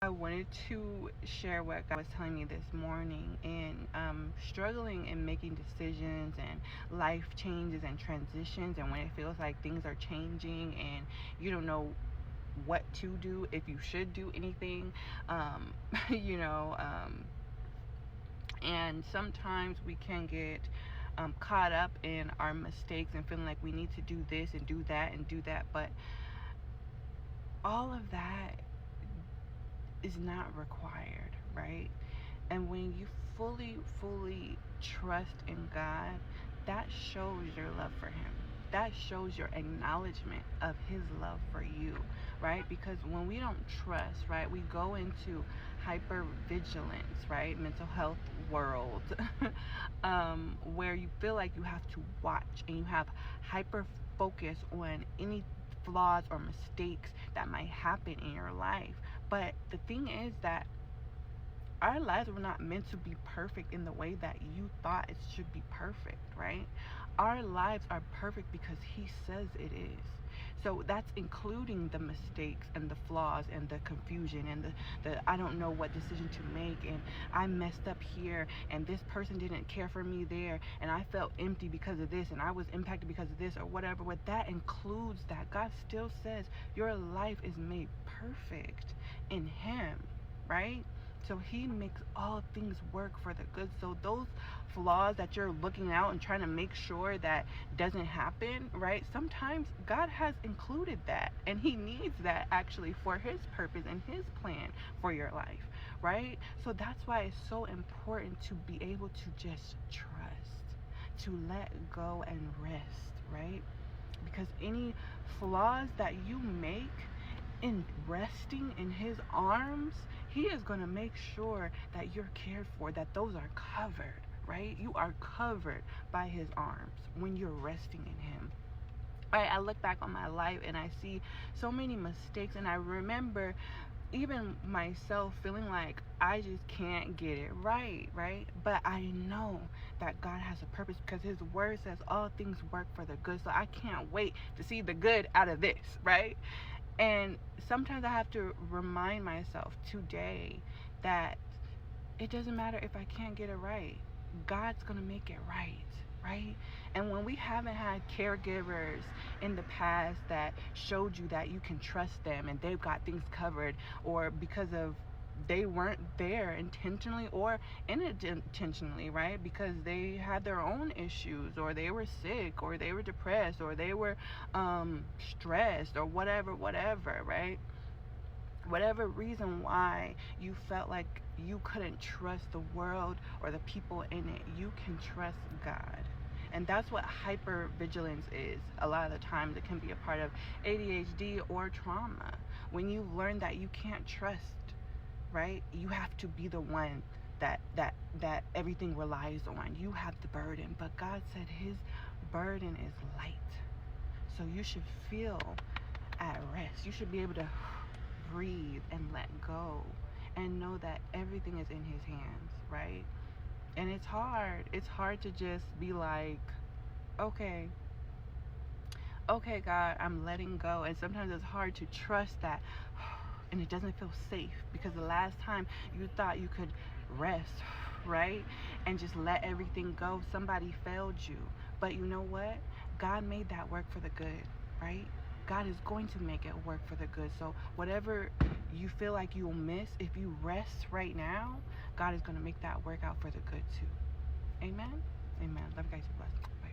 I wanted to share what God was telling me this morning, and struggling and making decisions and life changes and transitions, and when it feels like things are changing and you don't know what to do, if you should do anything, um, you know, and sometimes we can get caught up in our mistakes and feeling like we need to do this and do that and do that, but all of that is not required, right? And when you fully trust in God, that shows your love for Him. That shows your acknowledgement of His love for you, right? Because when we don't trust, right, we go into hypervigilance, right? Mental health world, where you feel like you have to watch and you have hyper focus on any flaws or mistakes that might happen in your life. But the thing is that our lives were not meant to be perfect in the way that you thought it should be perfect, right? Our lives are perfect because He says it is. So that's including the mistakes and the flaws and the confusion and the I don't know what decision to make, and I messed up here, and this person didn't care for me there, and I felt empty because of this, and I was impacted because of this, or whatever. What that includes, that God still says your life is made perfect in Him, right? So He makes all things work for the good. So those flaws that you're looking out and trying to make sure that doesn't happen, right? Sometimes God has included that, and He needs that actually for His purpose and His plan for your life, right? So that's why it's so important to be able to just trust, to let go and rest, right? Because any flaws that you make in resting in His arms, He is going to make sure that you're cared for, that those are covered, right? You are covered by His arms when you're resting in Him. Right, I look back on my life and I see so many mistakes, and I remember even myself feeling like I just can't get it right, right? But I know that God has a purpose because His word says all things work for the good. So I can't wait to see the good out of this, right? And sometimes I have to remind myself today that it doesn't matter if I can't get it right. God's going to make it right, right? And when we haven't had caregivers in the past that showed you that you can trust them and they've got things covered, or because of they weren't there intentionally or unintentionally, right? Because they had their own issues, or they were sick, or they were depressed, or they were stressed, or whatever, right? Whatever reason why you felt like you couldn't trust the world or the people in it, you can trust God. And that's what hypervigilance is. A lot of the times it can be a part of ADHD or trauma. When you learn that you can't trust, right? You have to be the one that everything relies on. You have the burden, but God said His burden is light. So you should feel at rest. You should be able to breathe and let go and know that everything is in His hands, right? And it's hard. It's hard to just be like, okay, okay, God, I'm letting go. And sometimes it's hard to trust that. And it doesn't feel safe because the last time you thought you could rest, right? And just let everything go, somebody failed you. But you know what? God made that work for the good, right? God is going to make it work for the good. So whatever you feel like you'll miss, if you rest right now, God is going to make that work out for the good too. Amen? Amen. Love you guys. Be blessed. Bye.